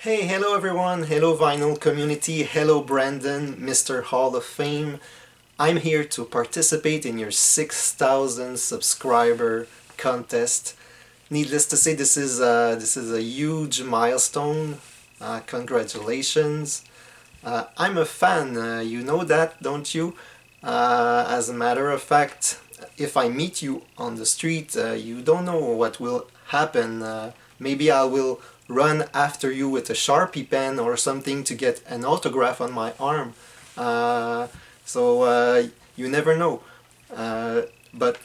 Hey, hello everyone, hello vinyl community, hello Brandon, Mr. Hall of Fame. I'm here to participate in your 6,000 subscriber contest. Needless to say, this is a huge milestone. Congratulations. I'm a fan, you know that, don't you? As a matter of fact, if I meet you on the street, you don't know what will happen. Maybe I will run after you with a Sharpie pen or something to get an autograph on my arm. Uh, so you never know. But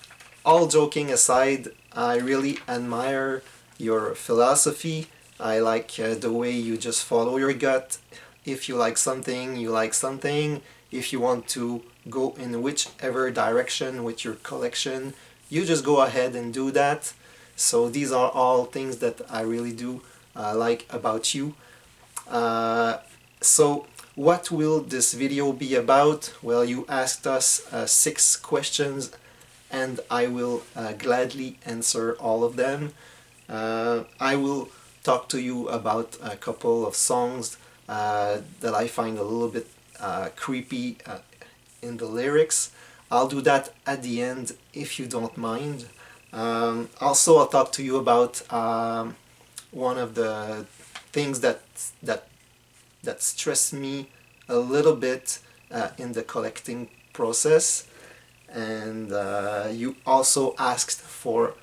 all joking aside, I really admire your philosophy. I like the way you just follow your gut. If you like something, you like something. If you want to go in whichever direction with your collection, you just go ahead and do that. So these are all things that I really do like about you. Uh, so what will this video be about? Well, you asked us 6 questions and I will gladly answer all of them. I will talk to you about a couple of songs that I find a little bit creepy in the lyrics. I'll do that at the end if you don't mind. Also, I'll talk to you about one of the things that that stress me a little bit in the collecting process. And you also asked for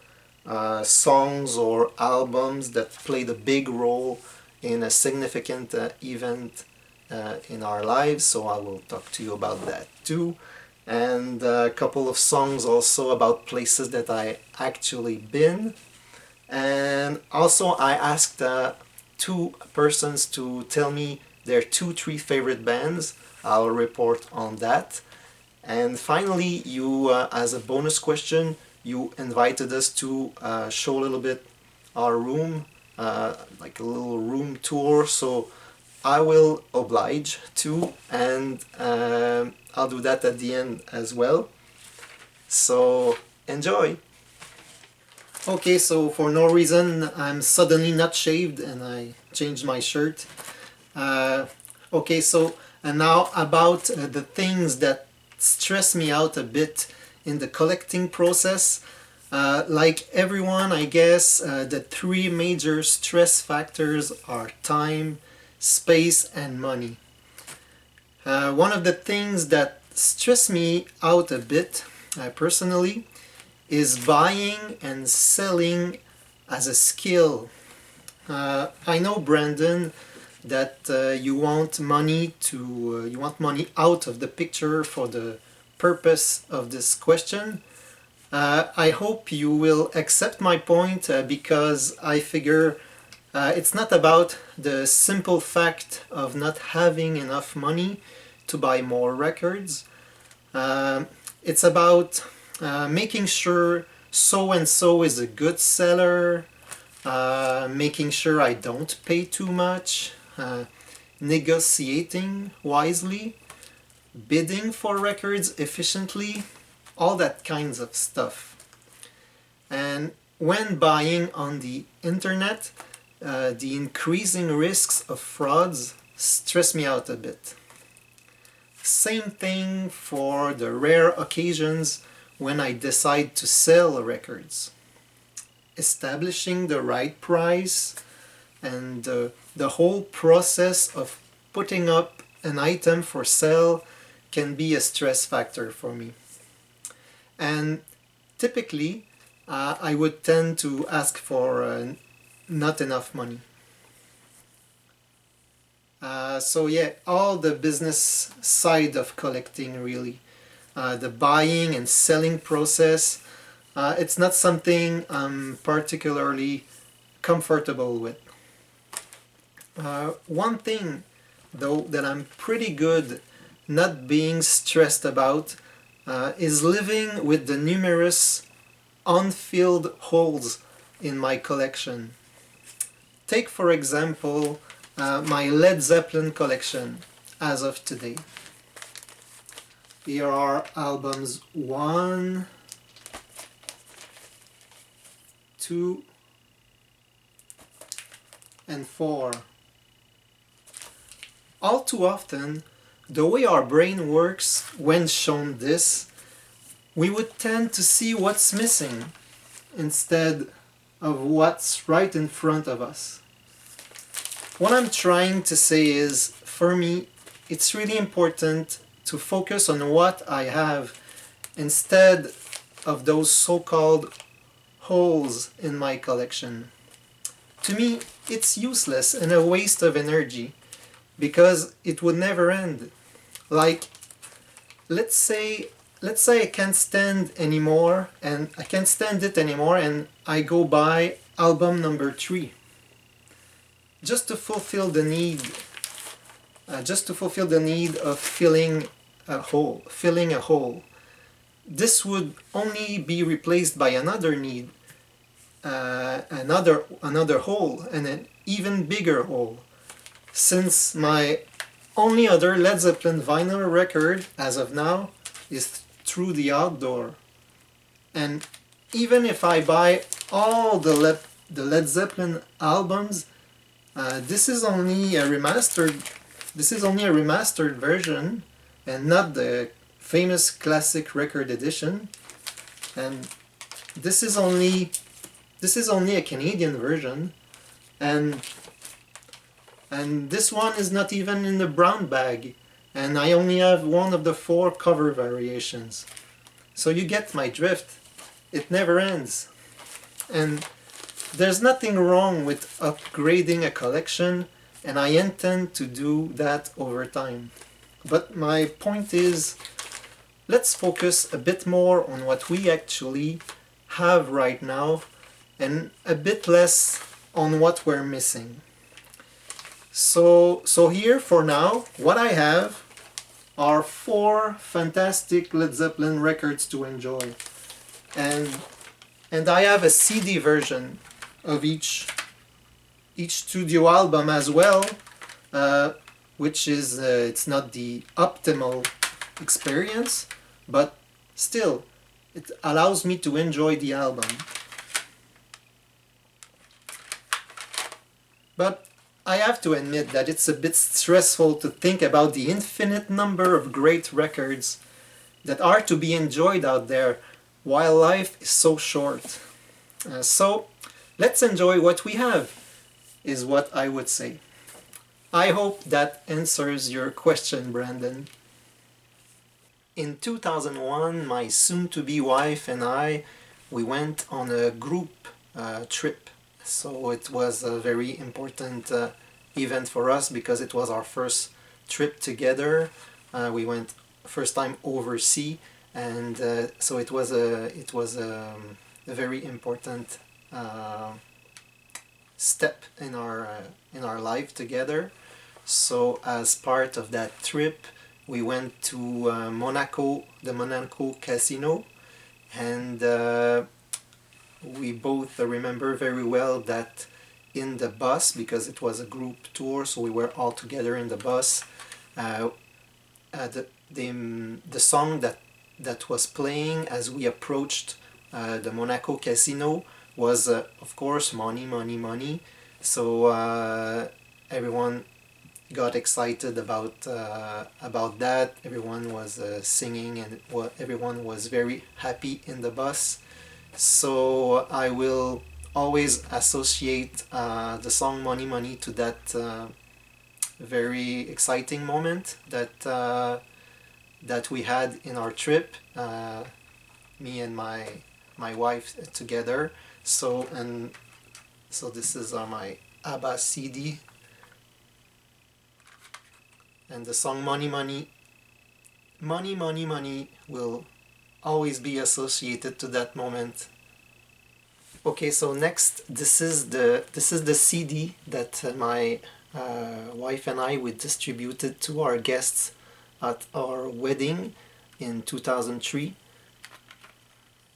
songs or albums that played a big role in a significant event in our lives, so I will talk to you about that too. And a couple of songs also about places that I actually been. And also I asked two persons to tell me their 2-3 favorite bands. I'll report on that. And finally, you, as a bonus question, you invited us to show a little bit our room, like a little room tour. So I will oblige to, and I'll do that at the end as well. So enjoy! Okay, so for no reason, I'm suddenly not shaved and I changed my shirt. Uh, okay, so and now about the things that stress me out a bit in the collecting process. Like everyone, I guess, the three major stress factors are time, space, and money. One of the things that stress me out a bit, personally, is buying and selling as a skill. I know, Brandon, that you want money out of the picture for the purpose of this question. I hope you will accept my point because I figure it's not about the simple fact of not having enough money to buy more records. It's about making sure so and so is a good seller, making sure I don't pay too much, negotiating wisely, bidding for records efficiently, all that kinds of stuff. And when buying on the internet, the increasing risks of frauds stress me out a bit. Same thing for the rare occasions when I decide to sell records. Establishing the right price and the whole process of putting up an item for sale can be a stress factor for me. And typically, I would tend to ask for not enough money. So yeah, all the business side of collecting really. The buying and selling process, it's not something I'm particularly comfortable with. One thing though that I'm pretty good not being stressed about is living with the numerous unfilled holes in my collection. Take for example my Led Zeppelin collection as of today. Here are albums 1, 2, and 4. all too often, the way our brain works when shown this, we would tend to see what's missing instead of what's right in front of us. What I'm trying to say is, for me, it's really important to focus on what I have instead of those so-called holes in my collection. To me, it's useless and a waste of energy because it would never end. Like, let's say I can't stand anymore and I can't stand it anymore and I go buy album number 3 just to fulfill the need of filling a hole. This would only be replaced by another need, another hole, and an even bigger hole. Since my only other Led Zeppelin vinyl record as of now is Through the Outdoor, and even if I buy all the Led Zeppelin albums, this is only a remastered version and not the famous classic record edition, and this is only a Canadian version, and this one is not even in the brown bag, and I only have one of the 4 cover variations. So you get my drift. It never ends. And there's nothing wrong with upgrading a collection, and I intend to do that over time. But my point is, let's focus a bit more on what we actually have right now and a bit less on what we're missing. So here for now, what I have are 4 fantastic Led Zeppelin records to enjoy. And I have a CD version of each studio album as well, which is, it's not the optimal experience, but still, it allows me to enjoy the album. But I have to admit that it's a bit stressful to think about the infinite number of great records that are to be enjoyed out there while life is so short. So let's enjoy what we have, is what I would say. I hope that answers your question, Brandon. In 2001, my soon-to-be wife and I, we went on a group trip. So it was a very important event for us because it was our first trip together. We went first time overseas, and so it was a very important step in our life together. So as part of that trip, we went to Monaco, the Monaco Casino, and we both remember very well that in the bus, because it was a group tour, so we were all together in the bus, the song that was playing as we approached the Monaco Casino was of course Money, Money, Money. So everyone got excited about that. Everyone was singing, and everyone was very happy in the bus. So I will always associate the song Money Money to that very exciting moment that we had in our trip, me and my wife together. So this is my ABBA CD, and the song Money Money, Money Money Money will always be associated to that moment. Okay, so next, this is the CD that my wife and I we distributed to our guests at our wedding in 2003.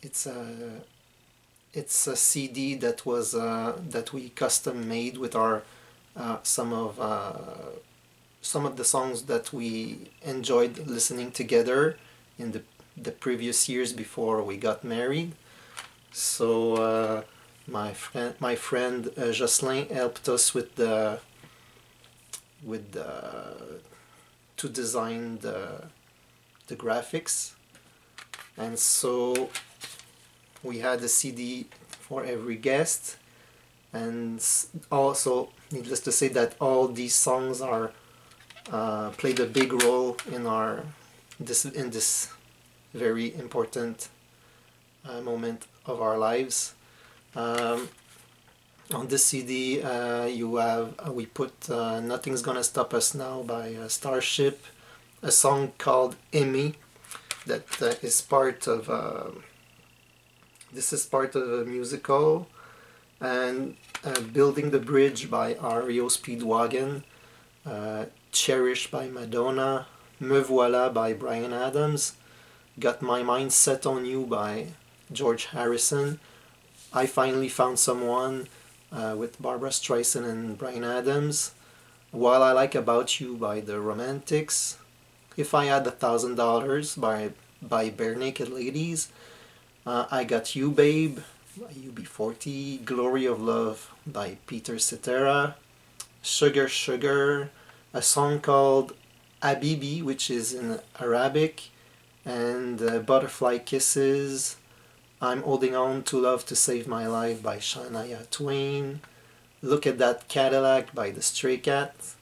It's a CD that was that we custom made with our some of the songs that we enjoyed listening together in the previous years before we got married. So my friend Jocelyn helped us with with to design the graphics. And so we had a CD for every guest, and also needless to say that all these songs are played a big role in this very important moment of our lives. On this CD, we put "Nothing's Gonna Stop Us Now" by Starship, a song called "Amy" that is part of. This is part of a musical, and "Building the Bridge" by REO Speedwagon, "Cherish" by Madonna, "Me Voilà" by Bryan Adams, "Got My Mind Set on You" by George Harrison, "I Finally Found Someone" with Barbra Streisand and Bryan Adams, "While I Like About You" by the Romantics, "If I Had $1,000" by Bare Naked Ladies, "I Got You Babe" by UB40, "Glory of Love" by Peter Cetera, "Sugar Sugar," a song called "Habibi," which is in Arabic, and "Butterfly Kisses," "I'm Holding On to Love to Save My Life" by Shania Twain, "Look at That Cadillac" by the Stray Cats,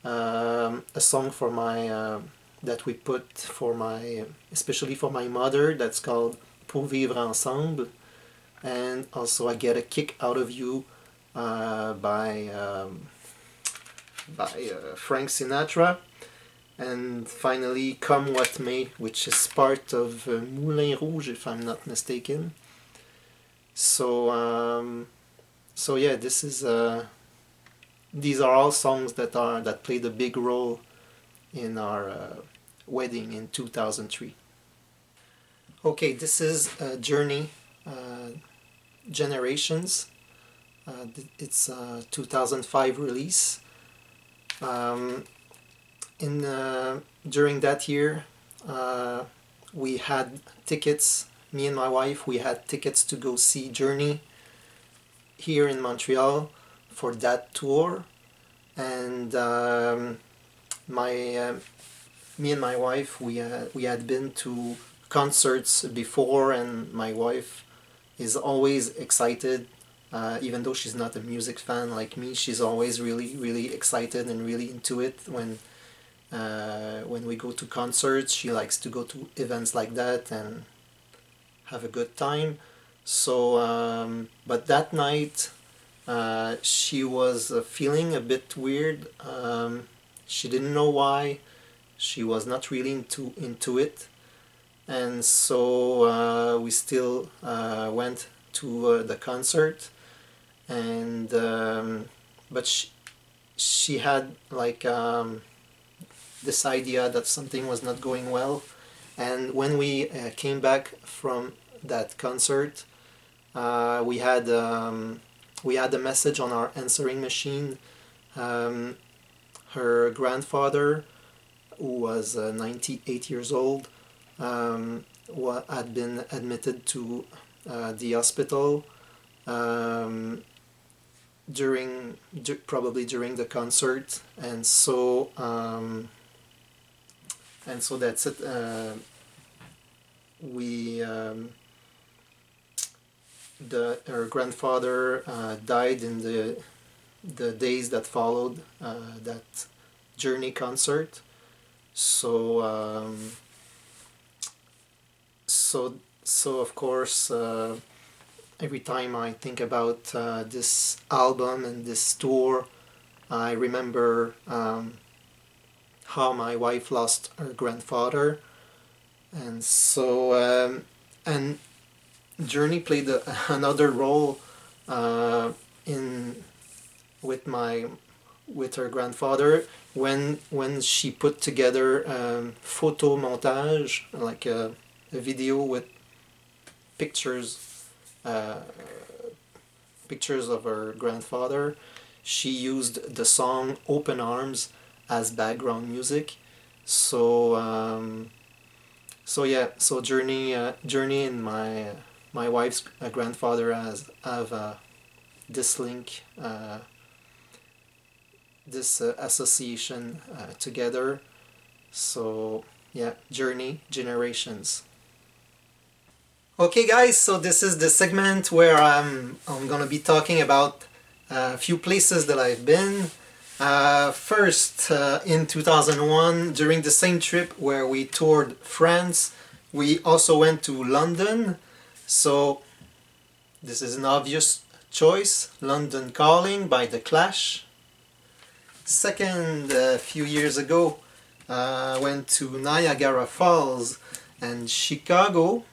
a song for my that we put especially for my mother, that's called "Pour Vivre Ensemble," and also "I Get a Kick Out of You" by Frank Sinatra, and finally "Come What May," which is part of Moulin Rouge, if I'm not mistaken. So yeah, these are all songs that played a big role in our wedding in 2003. Okay, this is Journey Generations. It's a 2005 release. During that year, we had tickets. Me and my wife, we had tickets to go see Journey here in Montreal for that tour, and me and my wife, we had been to concerts before, and my wife is always excited. Even though she's not a music fan like me, she's always really, really excited and really into it when we go to concerts. She likes to go to events like that and have a good time. So, but that night, she was feeling a bit weird. She didn't know why. She was not really into it, and so we still went to the concert. And but she had like this idea that something was not going well, and when we came back from that concert, we had a message on our answering machine. Her grandfather, who was 98 years old, had been admitted to the hospital probably during the concert, and so that's it. Her grandfather died in the days that followed that Journey concert. So of course, every time I think about this album and this tour, I remember how my wife lost her grandfather, and so and Journey played another role in with her grandfather when she put together photo montage, like a video with pictures of her grandfather. She used the song "Open Arms" as background music. So Journey and my wife's grandfather have this link this association together. So yeah, journey, generations. Okay guys, so this is the segment where I'm gonna be talking about a few places that I've been. First, in 2001, during the same trip where we toured France, we also went to London. So this is an obvious choice, London Calling by The Clash. Second, a few years ago, I went to Niagara Falls and Chicago,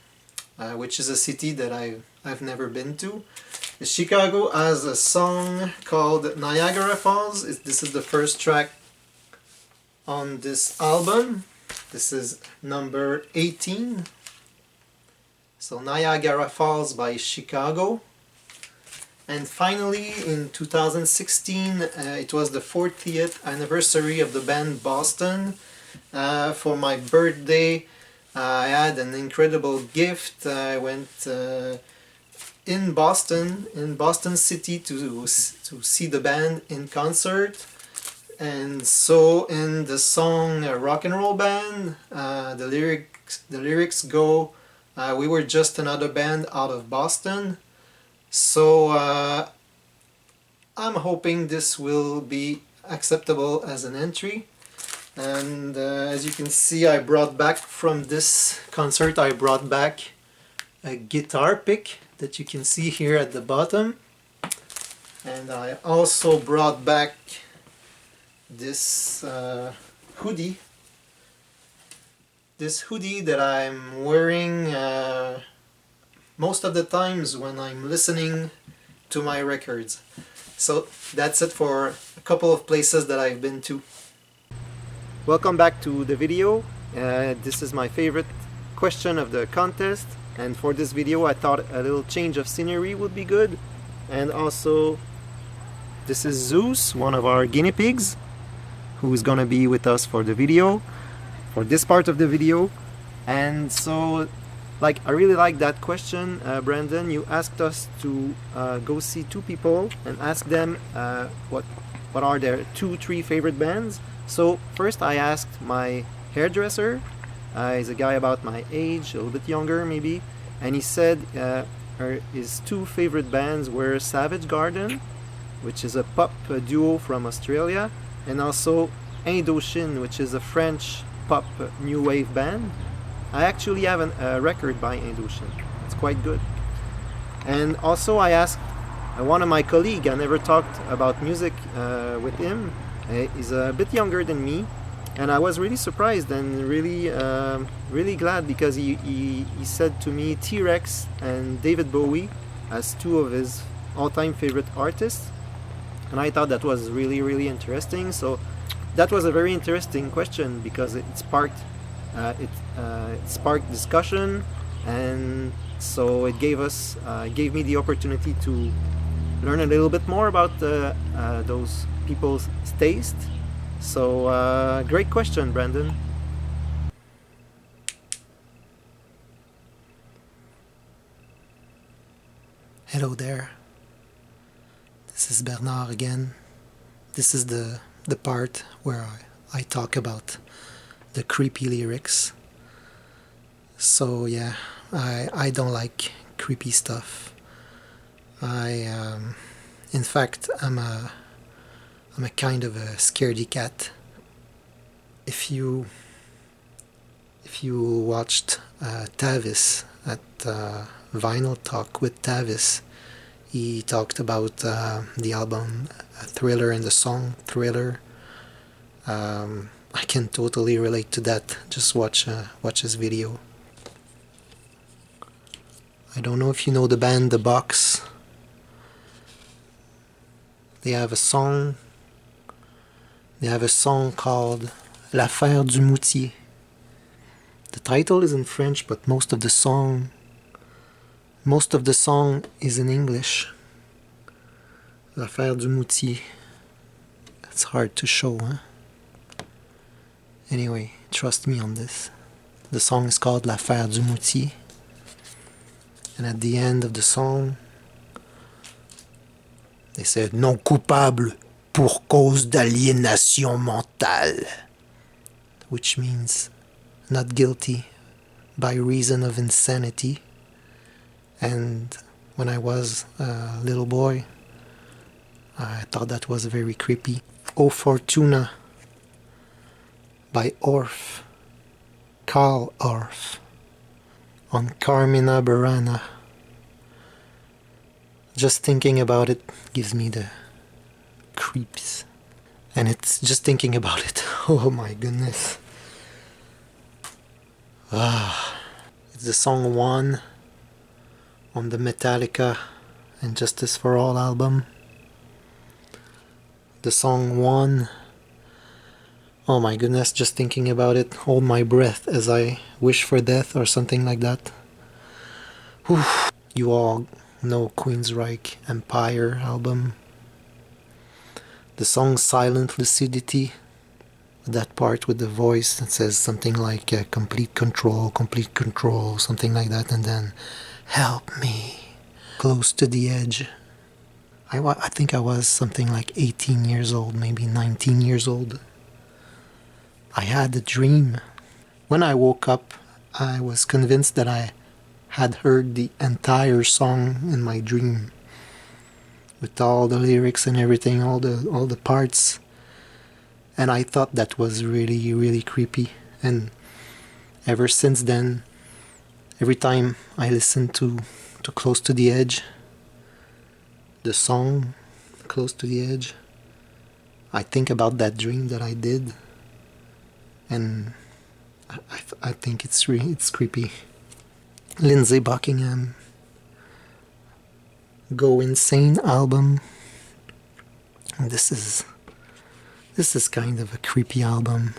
which is a city that I've never been to. Chicago has a song called Niagara Falls. This is the first track on this album. This is number 18. So Niagara Falls by Chicago. And finally, in 2016, it was the 40th anniversary of the band Boston. For my birthday, I had an incredible gift. I went in Boston City to see the band in concert. And so in the song Rock and Roll Band, the lyrics go, we were just another band out of Boston. So I'm hoping this will be acceptable as an entry. And as you can see, I brought back from this concert, I brought back a guitar pick that you can see here at the bottom. And I also brought back this hoodie. This hoodie that I'm wearing most of the times when I'm listening to my records. So that's it for a couple of places that I've been to. Welcome back to the video. This is my favorite question of the contest, and for this video I thought a little change of scenery would be good. And also, this is Zeus, one of our guinea pigs, who's gonna be with us for the video, for this part of the video. And so, I really like that question, Brandon. You asked us to go see two people and ask them what are their 2-3 favorite bands. So first I asked my hairdresser. He's a guy about my age, a little bit younger maybe, and he said his 2 favorite bands were Savage Garden, which is a pop duo from Australia, and also Indochine, which is a French pop new wave band. I actually have a record by Indochine. It's quite good. And also I asked one of my colleagues, I never talked about music with him. He's a bit younger than me, and I was really surprised and really glad, because he said to me T-Rex and David Bowie as 2 of his all-time favorite artists, and I thought that was really interesting. So that was a very interesting question, because it sparked discussion, and so it gave me the opportunity to learn a little bit more about those people's taste. So great question, Brandon. Hello there. This is Bernard again. This is the part where I talk about the creepy lyrics. So yeah, I don't like creepy stuff. In fact, I'm a kind of a scaredy cat. If you watched Tavis at Vinyl Talk with Tavis, he talked about the album Thriller and the song Thriller. I can totally relate to that. Just watch his video. I don't know if you know the band The Box. They have a song called L'Affaire du Moutier. The title is in French, but most of the song is in English. L'Affaire du Moutier. That's hard to show, huh? Anyway, trust me on this. The song is called L'Affaire du Moutier. And at the end of the song, they said non coupable, pour cause d'aliénation mentale, which means not guilty by reason of insanity. And when I was a little boy, I thought that was very creepy. O Fortuna by Orff, Karl Orff, on Carmina Burana. Just thinking about it gives me the creeps. And it's just thinking about it. Oh my goodness. It's the song One on the Metallica and Justice for All album. The song One. Oh my goodness, just thinking about it. Hold my breath as I wish for death or something like that. Whew. You all know Queensryche Empire album. The song Silent Lucidity, that part with the voice that says something like complete control, something like that, and then help me, close to the edge. I think I was something like 18 years old, maybe 19 years old. I had a dream. When I woke up, I was convinced that I had heard the entire song in my dream, with all the lyrics and everything, all the parts. And I thought that was really, really creepy. And ever since then, every time I listen to Close to the Edge, the song Close to the Edge, I think about that dream that I did. And I think it's creepy. Lindsey Buckingham, Go Insane album. This is kind of a creepy album,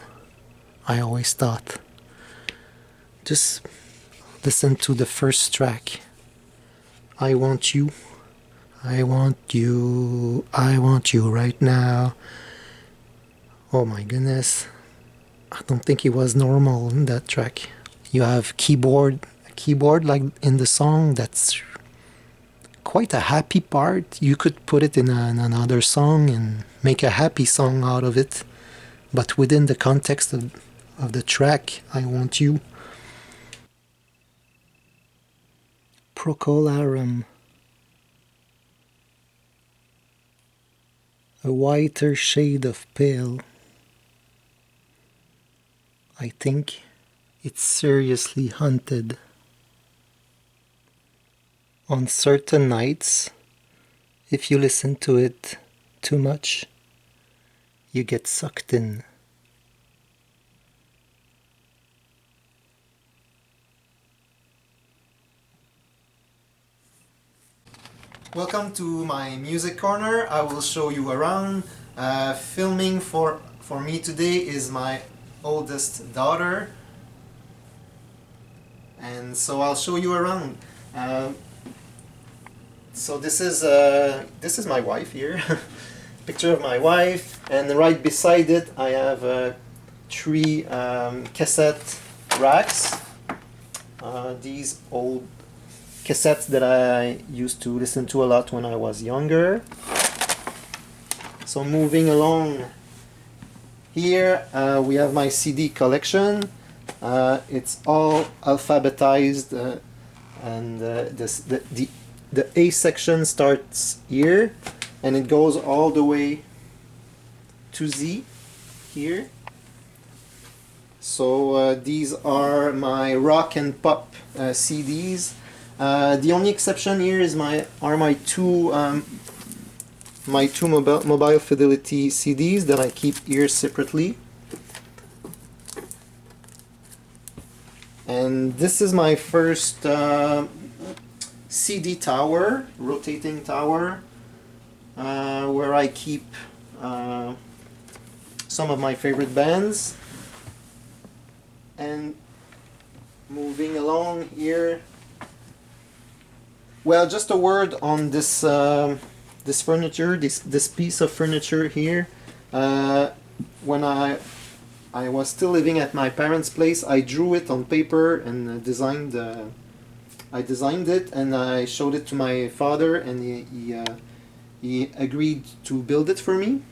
I always thought. Just listen to the first track. I want you. I want you. I want you right now. Oh my goodness. I don't think it was normal in that track. You have a keyboard like in the song that's quite a happy part. You could put it in another song and make a happy song out of it. But within the context of the track, I Want You. Procolarum. A whiter shade of pale. I think it's seriously hunted. On certain nights, if you listen to it too much, you get sucked in. Welcome to my music corner. I will show you around. Filming for me today is my oldest daughter, and so I'll show you around. So this is my wife here. Picture of my wife, and right beside it I have 3 cassette racks. These old cassettes that I used to listen to a lot when I was younger. So moving along, here we have my CD collection. It's all alphabetized, and the A section starts here and it goes all the way to Z here. So these are my rock and pop CDs. The only exception here is my two mobile fidelity CDs that I keep here separately. And this is my first CD tower, rotating tower, where I keep some of my favorite bands. And moving along here, well, just a word on this this furniture, this piece of furniture here. When I was still living at my parents' place, I drew it on paper and designed it, and I showed it to my father, and he agreed to build it for me.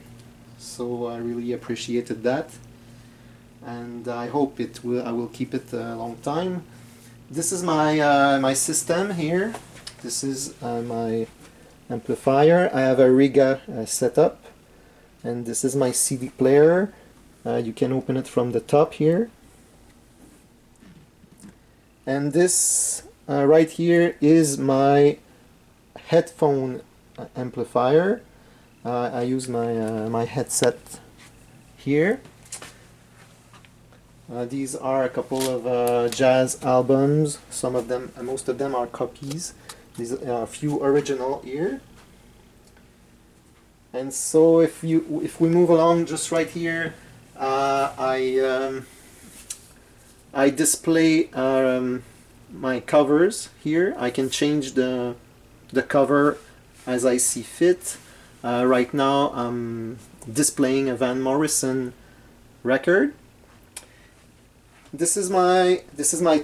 so I really appreciated that, and I hope I will keep it a long time. This is my system here. This is my amplifier. I have a Riga setup, and this is my CD player. You can open it from the top here. And this right here is my headphone amplifier. I use my headset here. These are a couple of jazz albums. Some of them, most of them are copies. These are a few original here. And so if we move along just right here, I display my covers here. I can change the cover as I see fit. Right now I'm displaying a Van Morrison record. This is my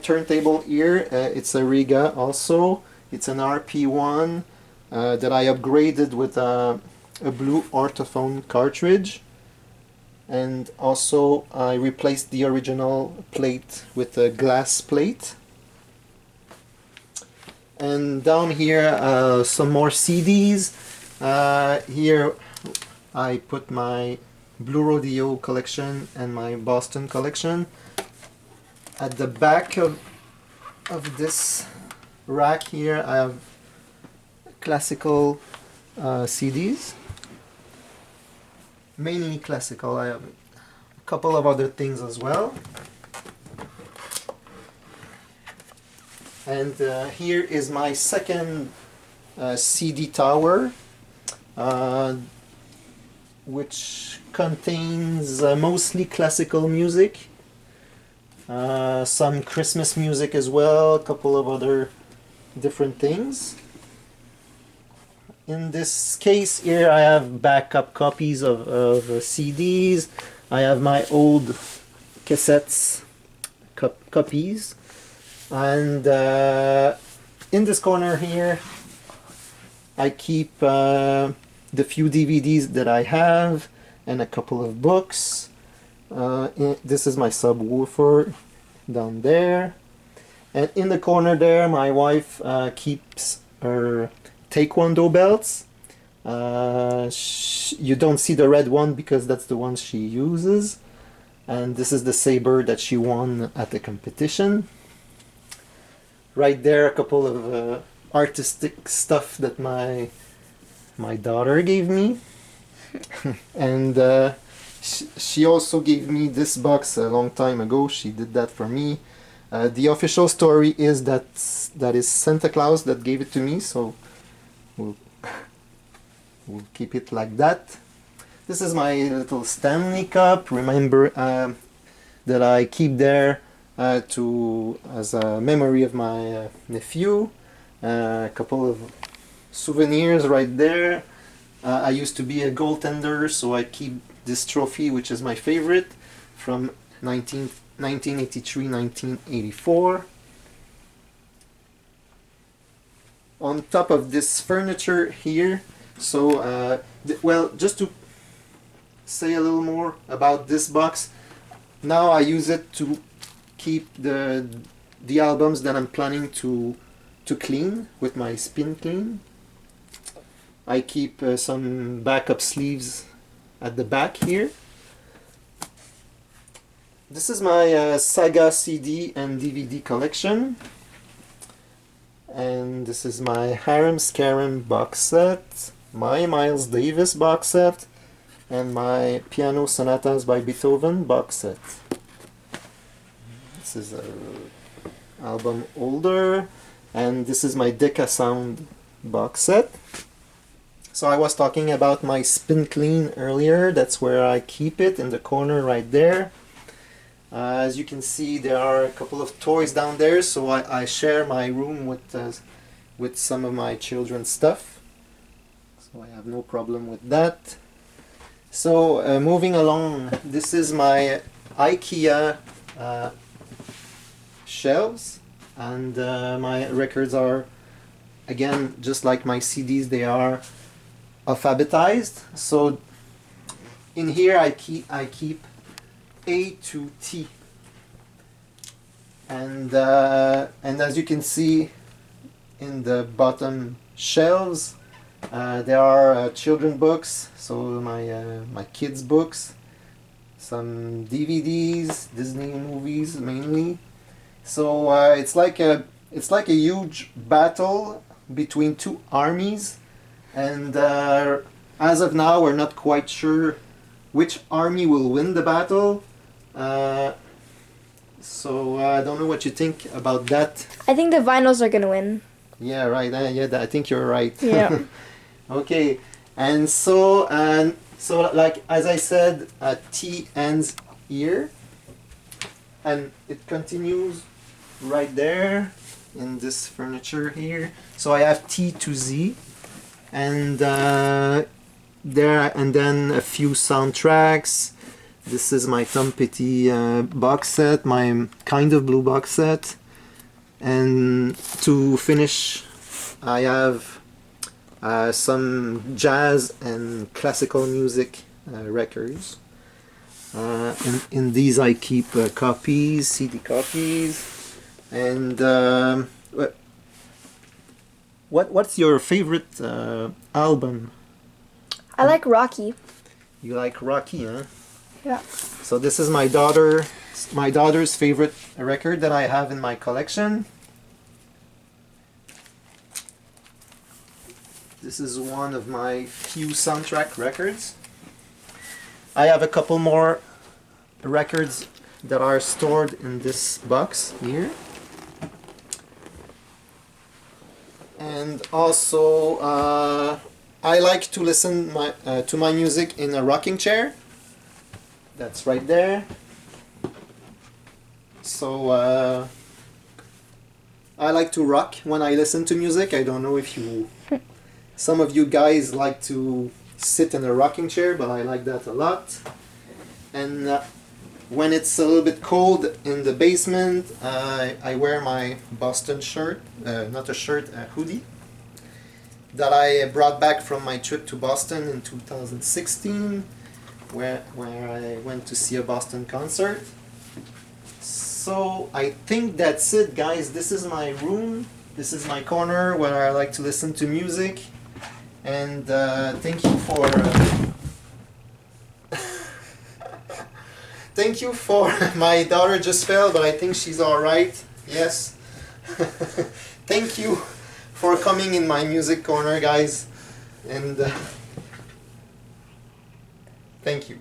turntable here. It's a Riga also. It's an RP1 that I upgraded with a blue orthophone cartridge, and also I replaced the original plate with a glass plate. And down here some more CDs. Here I put my Blue Rodeo collection and my Boston collection. At the back of this rack here I have classical CDs, mainly classical. I have a couple of other things as well. And here is my second CD tower, which contains mostly classical music, some Christmas music as well, a couple of other different things. In this case here I have backup copies of CDs. I have my old cassettes copies, and in this corner here I keep the few DVDs that I have and a couple of books. This is my subwoofer down there, and in the corner there my wife keeps her taekwondo belts. You don't see the red one because that's the one she uses, and this is the saber that she won at the competition. Right there a couple of artistic stuff that my daughter gave me. And she also gave me this box a long time ago. She did that for me. The official story is that is Santa Claus that gave it to me, so we'll keep it like that. This is my little Stanley cup. Remember that I keep there as a memory of my nephew. A couple of souvenirs right there. I used to be a goaltender, so I keep this trophy, which is my favorite, from 1983-1984. On top of this furniture here, so well, just to say a little more about this box, now I use it to keep the albums that I'm planning to clean with my spin clean. I keep some backup sleeves at the back here. This is my Saga CD and DVD collection, and this is my Harem Scarum box set, my Miles Davis box set, and my Piano Sonatas by Beethoven box set. This is an album holder, and this is my Decca Sound box set. So I was talking about my spin clean earlier. That's where I keep it, in the corner right there. As you can see, there are a couple of toys down there, so I share my room with some of my children's stuff. So I have no problem with that. So moving along, this is my IKEA shelves, and my records are, again, just like my CDs, they are alphabetized. So in here I keep A to T, and as you can see in the bottom shelves, there are children books, so my kids books, some DVDs, Disney movies mainly. So it's like a huge battle between two armies, and as of now we're not quite sure which army will win the battle. So I don't know what you think about that. I think the vinyls are gonna win. Yeah, right. Yeah, I think you're right. Yeah. Okay, and so like as I said, T ends here, and it continues right there in this furniture here. So I have T to Z, and and then a few soundtracks. This is my Tom Petty box set, my Kind of Blue box set. And to finish, I have some jazz and classical music records. In these I keep copies, CD copies. And what's your favorite album? I like Rocky. You like Rocky, huh? Yeah. So this is my daughter's favorite record that I have in my collection. This is one of my few soundtrack records. I have a couple more records that are stored in this box here. And also I like to listen to my music in a rocking chair. That's right there. So I like to rock when I listen to music. I don't know if some of you guys like to sit in a rocking chair, but I like that a lot. And when it's a little bit cold in the basement, I wear my Boston shirt, not a shirt, a hoodie, that I brought back from my trip to Boston in 2016. Where I went to see a Boston concert. So I think that's it, guys. This is my room. This is my corner where I like to listen to music. And thank you for thank you for my daughter just fell, but I think she's all right. Yes. Thank you for coming in my music corner, guys. And thank you.